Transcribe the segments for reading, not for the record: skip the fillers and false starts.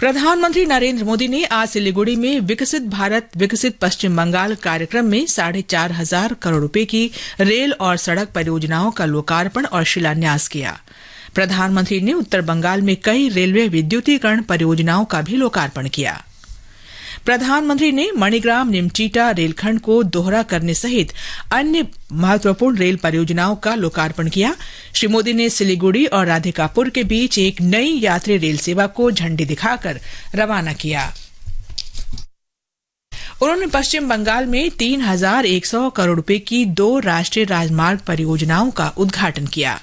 प्रधानमंत्री नरेंद्र मोदी ने आज सिलीगुड़ी में विकसित भारत विकसित पश्चिम बंगाल कार्यक्रम में 4,500 करोड़ रुपए की रेल और सड़क परियोजनाओं का लोकार्पण और शिलान्यास किया। प्रधानमंत्री ने उत्तर बंगाल में कई रेलवे विद्युतीकरण परियोजनाओं का भी लोकार्पण किया। प्रधानमंत्री ने मणिग्राम निमचीटा रेलखंड को दोहरा करने सहित अन्य महत्वपूर्ण रेल परियोजनाओं का लोकार्पण किया। श्री मोदी ने सिलीगुड़ी और राधिकापुर के बीच एक नई यात्री रेल सेवा को झंडी दिखाकर रवाना किया। उन्होंने पश्चिम बंगाल में 3,100 करोड़ रुपए की 2 राष्ट्रीय राजमार्ग परियोजनाओं का उद्घाटन किया।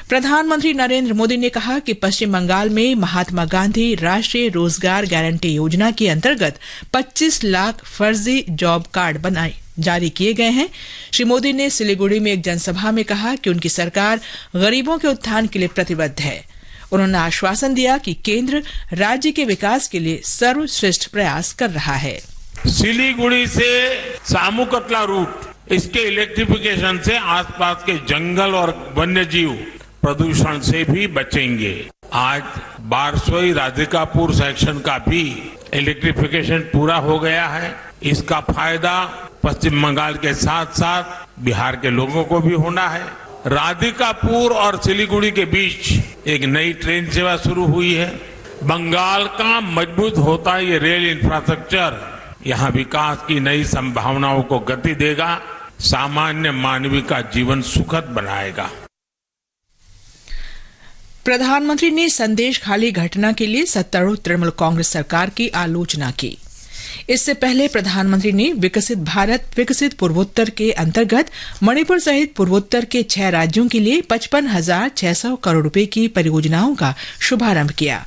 प्रधानमंत्री नरेंद्र मोदी ने कहा कि पश्चिम बंगाल में महात्मा गांधी राष्ट्रीय रोजगार गारंटी योजना के अंतर्गत 25 लाख फर्जी जॉब कार्ड जारी किए गए हैं। श्री मोदी ने सिलीगुड़ी में एक जनसभा में कहा कि उनकी सरकार गरीबों के उत्थान के लिए प्रतिबद्ध है। उन्होंने आश्वासन दिया कि केंद्र राज्य के विकास के लिए सर्वश्रेष्ठ प्रयास कर रहा है। सिलीगुड़ी से सामुकतला रूट, इसके इलेक्ट्रिफिकेशन से आसपास के जंगल और वन्य जीव प्रदूषण से भी बचेंगे। आज बारसोई राधिकापुर सेक्शन का भी इलेक्ट्रिफिकेशन पूरा हो गया है। इसका फायदा पश्चिम बंगाल के साथ साथ बिहार के लोगों को भी होना है। राधिकापुर और सिलीगुड़ी के बीच एक नई ट्रेन सेवा शुरू हुई है। बंगाल का मजबूत होता ये रेल इंफ्रास्ट्रक्चर यहाँ विकास की नई संभावनाओं को गति देगा, सामान्य मानवीय का जीवन सुखद बनाएगा। प्रधानमंत्री ने संदेश खाली घटना के लिए सत्तारूढ़ तृणमूल कांग्रेस सरकार की आलोचना की। इससे पहले प्रधानमंत्री ने विकसित भारत विकसित पूर्वोत्तर के अंतर्गत मणिपुर सहित पूर्वोत्तर के 6 राज्यों के लिए 55,600 करोड़ रुपए की परियोजनाओं का शुभारंभ किया।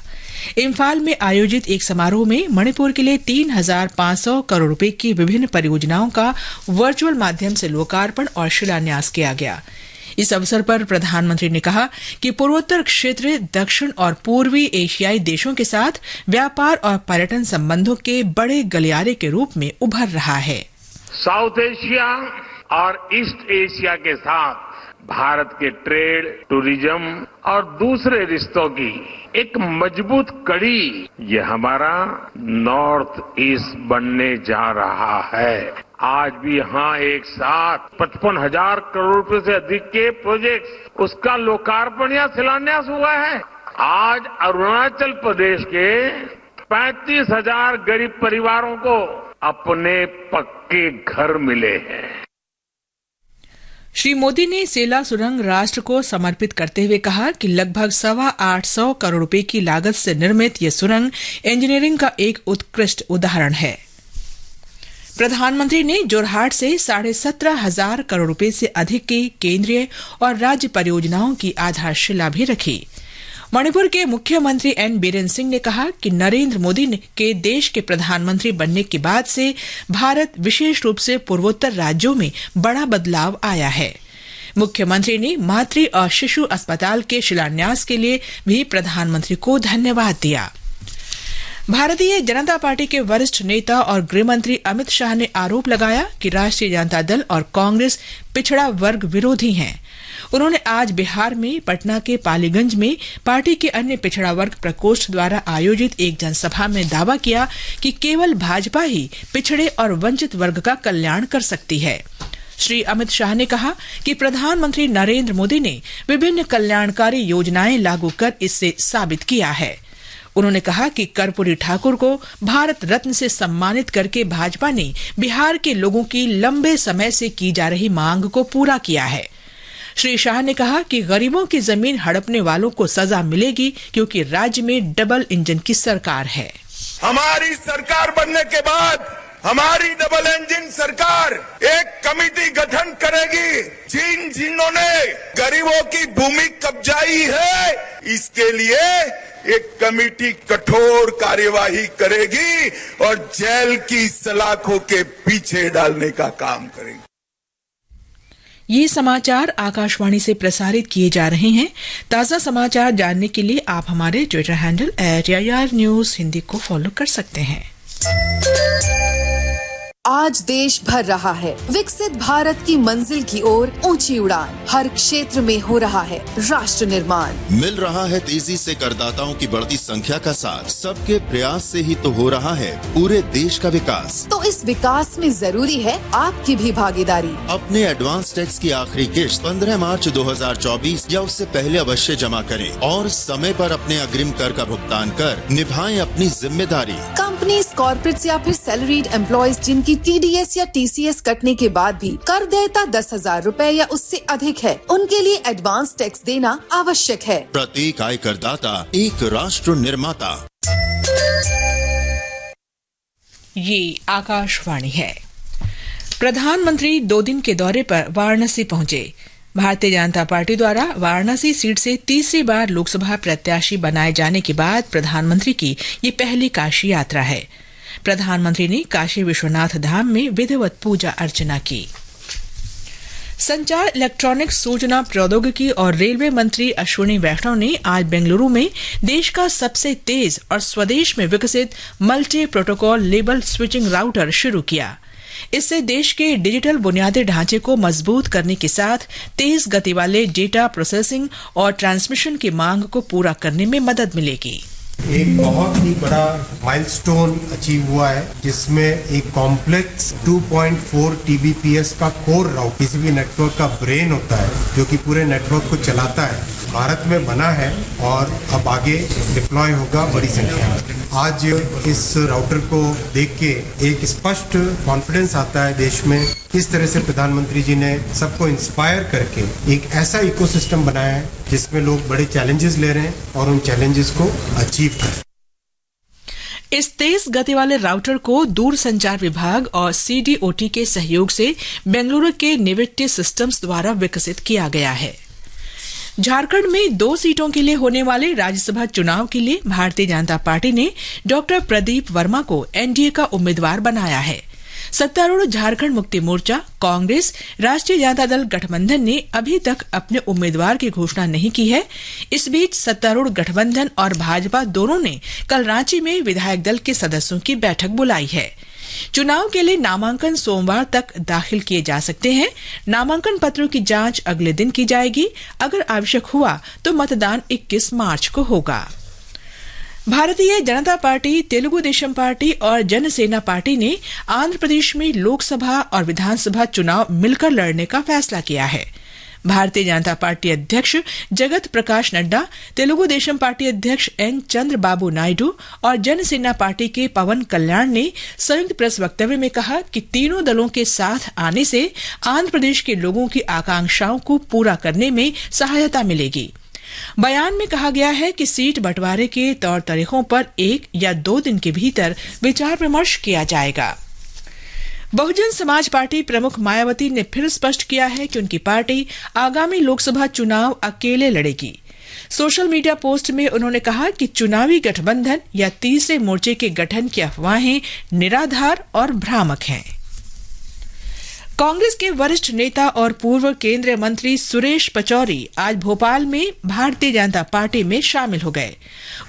इम्फाल में आयोजित एक समारोह में मणिपुर के लिए 3,500 करोड़ रुपए की विभिन्न परियोजनाओं का वर्चुअल माध्यम से लोकार्पण और शिलान्यास किया गया। इस अवसर पर प्रधानमंत्री ने कहा कि पूर्वोत्तर क्षेत्र दक्षिण और पूर्वी एशियाई देशों के साथ व्यापार और पर्यटन संबंधों के बड़े गलियारे के रूप में उभर रहा है। साउथ एशिया और ईस्ट एशिया के साथ भारत के ट्रेड, टूरिज्म और दूसरे रिश्तों की एक मजबूत कड़ी ये हमारा नॉर्थ ईस्ट बनने जा रहा है। आज भी यहाँ एक साथ 55,000 करोड़ रुपए से अधिक के प्रोजेक्ट उसका लोकार्पण या शिलान्यास हुआ है। आज अरुणाचल प्रदेश के 35,000 गरीब परिवारों को अपने पक्के घर मिले हैं। श्री मोदी ने सेला सुरंग राष्ट्र को समर्पित करते हुए कहा कि लगभग 825 करोड़ रुपए की लागत से निर्मित यह सुरंग इंजीनियरिंग का एक उत्कृष्ट उदाहरण है। प्रधानमंत्री ने जोरहाट से 17,500 करोड़ रुपए से अधिक की केंद्रीय और राज्य परियोजनाओं की आधारशिला भी रखी। मणिपुर के मुख्यमंत्री एन बीरेन सिंह ने कहा कि नरेंद्र मोदी के देश के प्रधानमंत्री बनने के बाद से भारत विशेष रूप से पूर्वोत्तर राज्यों में बड़ा बदलाव आया है। मुख्यमंत्री ने मातृ और शिशु अस्पताल के शिलान्यास के लिए भी प्रधानमंत्री को धन्यवाद दिया। भारतीय जनता पार्टी के वरिष्ठ नेता और गृहमंत्री अमित शाह ने आरोप लगाया कि राष्ट्रीय जनता दल और कांग्रेस पिछड़ा वर्ग विरोधी हैं। उन्होंने आज बिहार में पटना के पालीगंज में पार्टी के अन्य पिछड़ा वर्ग प्रकोष्ठ द्वारा आयोजित एक जनसभा में दावा किया कि केवल भाजपा ही पिछड़े और वंचित वर्ग का कल्याण कर सकती है। श्री अमित शाह ने कहा कि प्रधानमंत्री नरेंद्र मोदी ने विभिन्न कल्याणकारी योजनाएं लागू कर इससे साबित किया है। उन्होंने कहा कि कर्पूरी ठाकुर को भारत रत्न से सम्मानित करके भाजपा ने बिहार के लोगों की लंबे समय से की जा रही मांग को पूरा किया है। श्री शाह ने कहा कि गरीबों की जमीन हड़पने वालों को सजा मिलेगी क्योंकि राज्य में डबल इंजन की सरकार है। हमारी सरकार बनने के बाद हमारी डबल इंजन सरकार एक कमेटी गठन करेगी। जिन्होंने गरीबों की भूमि कब्जाई है, इसके लिए एक कमेटी कठोर कार्यवाही करेगी और जेल की सलाखों के पीछे डालने का काम करेगी। ये समाचार आकाशवाणी से प्रसारित किए जा रहे हैं। ताजा समाचार जानने के लिए आप हमारे Twitter handle @AIR News Hindi को फॉलो कर सकते हैं। आज देश भर रहा है विकसित भारत की मंजिल की ओर ऊंची उड़ान। हर क्षेत्र में हो रहा है राष्ट्र निर्माण। मिल रहा है तेजी से करदाताओं की बढ़ती संख्या का साथ। सबके प्रयास से ही तो हो रहा है पूरे देश का विकास। तो इस विकास में जरूरी है आपकी भी भागीदारी। अपने एडवांस टैक्स की आखिरी किश्त 15 मार्च 2024 या उससे पहले अवश्य जमा करें और समय पर अपने अग्रिम कर का भुगतान कर निभाएं अपनी जिम्मेदारी। कंपनीज, कॉर्पोरेट्स या फिर सैलरीड एम्प्लॉयज जिनकी TDS या TCS कटने के बाद भी कर देयता 10,000 रूपए या उससे अधिक है, उनके लिए एडवांस टैक्स देना आवश्यक है। प्रत्येक आय करदाता एक राष्ट्र निर्माता। ये आकाशवाणी है। प्रधानमंत्री 2 दिन के दौरे पर वाराणसी पहुंचे। भारतीय जनता पार्टी द्वारा वाराणसी सीट से तीसरी बार लोकसभा प्रत्याशी बनाए जाने के बाद प्रधानमंत्री की ये पहली काशी यात्रा है। प्रधानमंत्री ने काशी विश्वनाथ धाम में विधिवत पूजा अर्चना की। संचार, इलेक्ट्रॉनिक्स, सूचना प्रौद्योगिकी और रेलवे मंत्री अश्विनी वैष्णव ने आज बेंगलुरु में देश का सबसे तेज और स्वदेश में विकसित multi protocol label switching router शुरू किया। इससे देश के डिजिटल बुनियादी ढांचे को मजबूत करने के साथ तेज गति वाले डेटा प्रोसेसिंग और ट्रांसमिशन की मांग को पूरा करने में मदद मिलेगी। एक बहुत ही बड़ा माइलस्टोन अचीव हुआ है जिसमें एक कॉम्प्लेक्स 2.4 TBPS का कोर राउटर, किसी भी नेटवर्क का ब्रेन होता है जो कि पूरे नेटवर्क को चलाता है, भारत में बना है और अब आगे डिप्लॉय होगा बड़ी संख्या में। आज इस राउटर को देख के एक स्पष्ट कॉन्फिडेंस आता है देश में। इस तरह से प्रधानमंत्री जी ने सबको इंस्पायर करके एक ऐसा इकोसिस्टम बनाया है जिसमें लोग बड़े चैलेंजेस ले रहे हैं और उन चैलेंजेस को अचीव करें। इस तेज गति वाले राउटर को दूर संचार विभाग और CDOT के सहयोग से बेंगलुरु के निविट्टी सिस्टम्स द्वारा विकसित किया गया है। झारखंड में 2 सीटों के लिए होने वाले राज्यसभा चुनाव के लिए भारतीय जनता पार्टी ने डॉक्टर प्रदीप वर्मा को NDA का उम्मीदवार बनाया है। सत्तारूढ़ झारखंड मुक्ति मोर्चा, कांग्रेस, राष्ट्रीय जनता दल गठबंधन ने अभी तक अपने उम्मीदवार की घोषणा नहीं की है। इस बीच सत्तारूढ़ गठबंधन और भाजपा दोनों ने कल रांची में विधायक दल के सदस्यों की बैठक बुलाई है। चुनाव के लिए नामांकन सोमवार तक दाखिल किए जा सकते हैं। नामांकन पत्रों की जांच अगले दिन की जाएगी। अगर आवश्यक हुआ तो मतदान 21 मार्च को होगा। भारतीय जनता पार्टी, तेलुगु देशम पार्टी और जनसेना पार्टी ने आंध्र प्रदेश में लोकसभा और विधानसभा चुनाव मिलकर लड़ने का फैसला किया है। भारतीय जनता पार्टी अध्यक्ष जगत प्रकाश नड्डा, तेलुगु देशम पार्टी अध्यक्ष N चंद्रबाबू नायडू और जनसेना पार्टी के पवन कल्याण ने संयुक्त प्रेस वक्तव्य में कहा कि तीनों दलों के साथ आने से आंध्र प्रदेश के लोगों की आकांक्षाओं को पूरा करने में सहायता मिलेगी। बयान में कहा गया है कि सीट बंटवारे के तौर तरीकों पर 1 या 2 दिन के भीतर विचार विमर्श किया जाएगा। बहुजन समाज पार्टी प्रमुख मायावती ने फिर स्पष्ट किया है कि उनकी पार्टी आगामी लोकसभा चुनाव अकेले लड़ेगी। सोशल मीडिया पोस्ट में उन्होंने कहा कि चुनावी गठबंधन या तीसरे मोर्चे के गठन की अफवाहें निराधार और भ्रामक हैं। कांग्रेस के वरिष्ठ नेता और पूर्व केंद्रीय मंत्री सुरेश पचौरी आज भोपाल में भारतीय जनता पार्टी में शामिल हो गए।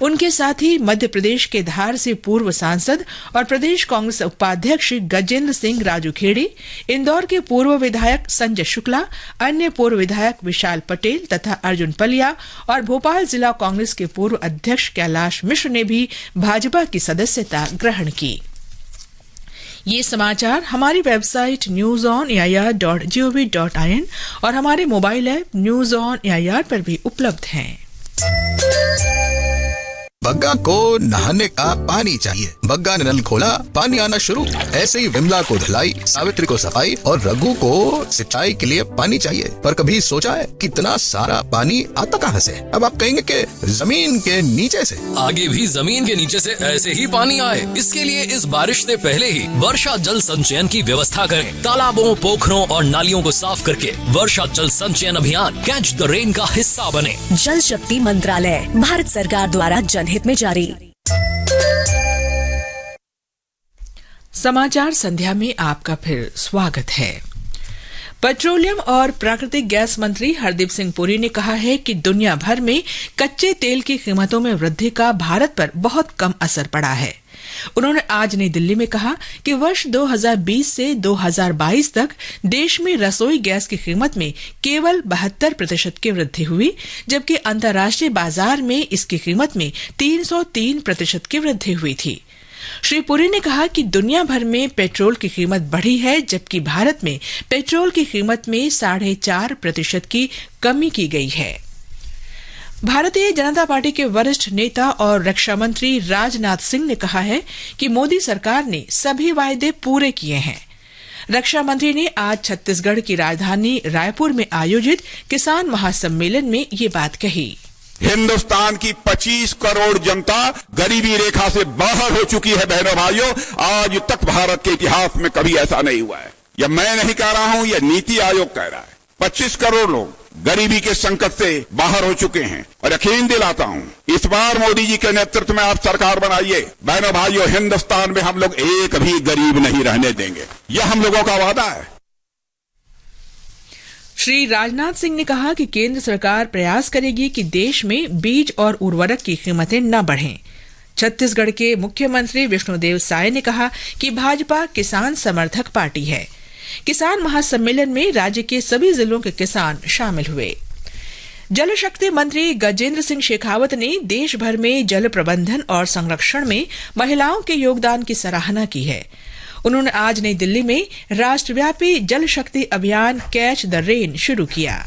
उनके साथ ही मध्य प्रदेश के धार से पूर्व सांसद और प्रदेश कांग्रेस उपाध्यक्ष गजेंद्र सिंह राजूखेड़ी, इंदौर के पूर्व विधायक संजय शुक्ला, अन्य पूर्व विधायक विशाल पटेल तथा अर्जुन पलिया और भोपाल जिला कांग्रेस के पूर्व अध्यक्ष कैलाश मिश्र ने भी भाजपा की सदस्यता ग्रहण की। ये समाचार हमारी वेबसाइट newsonair.gov.in और हमारे mobile app news on AIR पर भी उपलब्ध हैं। बग्गा को नहाने का पानी चाहिए। बग्गा ने नल खोला, पानी आना शुरू। ऐसे ही विमला को धुलाई, सावित्री को सफाई और रघु को सिंचाई के लिए पानी चाहिए। पर कभी सोचा है कितना सारा पानी आता कहाँ से? अब आप कहेंगे कि जमीन के नीचे से। आगे भी जमीन के नीचे से ऐसे ही पानी आए, इसके लिए इस बारिश से पहले ही वर्षा जल संचयन की व्यवस्था करें। तालाबों, पोखरों और नालियों को साफ करके वर्षा जल संचयन अभियान कैच द रेन का हिस्सा बने। जल शक्ति मंत्रालय, भारत सरकार द्वारा जनहित में जारी। समाचार संध्या में आपका फिर स्वागत है। पेट्रोलियम और प्राकृतिक गैस मंत्री हरदीप सिंह पुरी ने कहा है कि दुनिया भर में कच्चे तेल की कीमतों में वृद्धि का भारत पर बहुत कम असर पड़ा है। उन्होंने आज नई दिल्ली में कहा कि वर्ष 2020 से 2022 तक देश में रसोई गैस की कीमत में केवल 72% की वृद्धि हुई, जबकि अंतर्राष्ट्रीय बाजार में इसकी कीमत में 303% की वृद्धि हुई थी। श्री पुरी ने कहा कि दुनिया भर में पेट्रोल की कीमत बढ़ी है, जबकि भारत में पेट्रोल की कीमत में 4.5% की कमी की गई है। भारतीय जनता पार्टी के वरिष्ठ नेता और रक्षा मंत्री राजनाथ सिंह ने कहा है कि मोदी सरकार ने सभी वायदे पूरे किए हैं। रक्षा मंत्री ने आज छत्तीसगढ़ की राजधानी रायपुर में आयोजित किसान महासम्मेलन में ये बात कही। हिंदुस्तान की 25 करोड़ जनता गरीबी रेखा से बाहर हो चुकी है। बहनों भाइयों, आज तक भारत के इतिहास में कभी ऐसा नहीं हुआ है। यह मैं नहीं कह रहा हूं, यह नीति आयोग कह रहा है। 25 करोड़ लोग गरीबी के संकट से बाहर हो चुके हैं और यकीन दिलाता हूं, इस बार मोदी जी के नेतृत्व में आप सरकार बनाइए। बहनों भाइयों, हिंदुस्तान में हम लोग एक भी गरीब नहीं रहने देंगे। यह हम लोगों का वादा है। श्री राजनाथ सिंह ने कहा कि केंद्र सरकार प्रयास करेगी कि देश में बीज और उर्वरक की कीमतें न बढ़ें। छत्तीसगढ़ के मुख्यमंत्री विष्णुदेव साय ने कहा कि भाजपा किसान समर्थक पार्टी है। किसान महासम्मेलन में राज्य के सभी जिलों के किसान शामिल हुए। जल शक्ति मंत्री गजेंद्र सिंह शेखावत ने देश भर में जल प्रबंधन और संरक्षण में महिलाओं के योगदान की सराहना की है। उन्होंने आज नई दिल्ली में राष्ट्रव्यापी जल शक्ति अभियान कैच द रेन शुरू किया।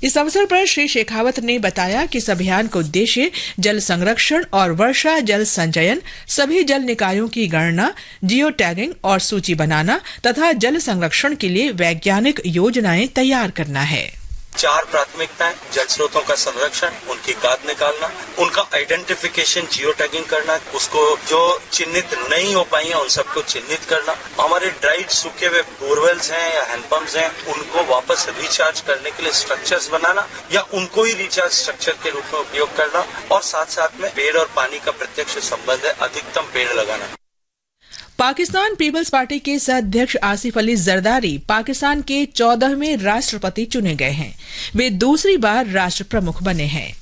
इस अवसर पर श्री शेखावत ने बताया कि इस अभियान का उद्देश्य जल संरक्षण और वर्षा जल संचयन, सभी जल निकायों की गणना, जियो टैगिंग और सूची बनाना तथा जल संरक्षण के लिए वैज्ञानिक योजनाएं तैयार करना है। 4 प्राथमिकताएं: जल स्रोतों का संरक्षण, उनकी गाद निकालना, उनका आइडेंटिफिकेशन, जियो टैगिंग करना, उसको जो चिन्हित नहीं हो पाई है उन सबको चिन्हित करना, हमारे ड्राइड सूखे हुए बोरवेल्स हैं या हैंडपंप्स हैं उनको वापस रिचार्ज करने के लिए स्ट्रक्चर्स बनाना या उनको ही रिचार्ज स्ट्रक्चर के रूप में उपयोग करना, और साथ साथ में पेड़ और पानी का प्रत्यक्ष संबंध है, अधिकतम पेड़ लगाना। पाकिस्तान पीपल्स पार्टी के सह अध्यक्ष आसिफ अली जरदारी पाकिस्तान के 14वें राष्ट्रपति चुने गए हैं। वे दूसरी बार राष्ट्र प्रमुख बने हैं।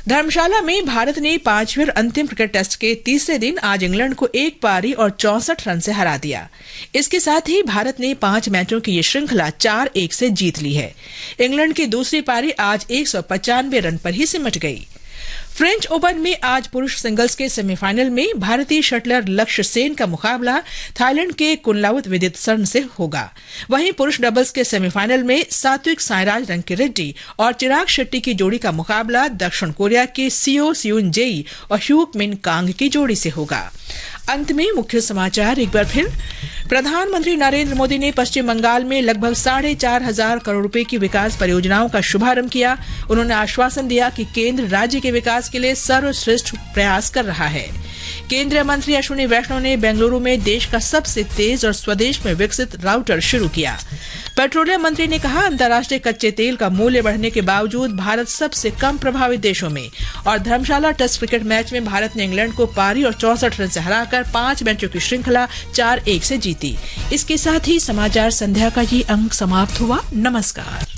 धर्मशाला में भारत ने 5वें और अंतिम क्रिकेट टेस्ट के तीसरे दिन आज इंग्लैंड को 1 पारी और 64 रन से हरा दिया। इसके साथ ही भारत ने 5 मैचों की ये श्रृंखला 4-1 से जीत ली है। इंग्लैंड की दूसरी पारी आज 195 रन पर ही सिमट गई। फ्रेंच ओपन में आज पुरुष सिंगल्स के सेमीफाइनल में भारतीय शटलर लक्ष्य सेन का मुकाबला थाईलैंड के कुनलाउत विदितसन से होगा। वहीं पुरुष डबल्स के सेमीफाइनल में सात्विक साईराज रंकीरेड्डी और चिराग शेट्टी की जोड़ी का मुकाबला दक्षिण कोरिया के सियो सियुन जेई और ह्यूक मिन कांग की जोड़ी से होगा। अंत में मुख्य समाचार एक बार फिर। प्रधानमंत्री नरेंद्र मोदी ने पश्चिम बंगाल में लगभग 4,500 करोड़ रुपए की विकास परियोजनाओं का शुभारंभ किया। उन्होंने आश्वासन दिया कि केंद्र राज्य के विकास के लिए सर्वश्रेष्ठ प्रयास कर रहा है। केंद्रीय मंत्री अश्विनी वैष्णव ने बेंगलुरु में देश का सबसे तेज और स्वदेश में विकसित राउटर शुरू किया। पेट्रोलियम मंत्री ने कहा, अंतर्राष्ट्रीय कच्चे तेल का मूल्य बढ़ने के बावजूद भारत सबसे कम प्रभावित देशों में। और धर्मशाला टेस्ट क्रिकेट मैच में भारत ने इंग्लैंड को पारी और 64 रन से हराकर 5 मैचों की श्रृंखला 4-1 से जीती। इसके साथ ही समाचार संध्या का ये अंक समाप्त हुआ। नमस्कार।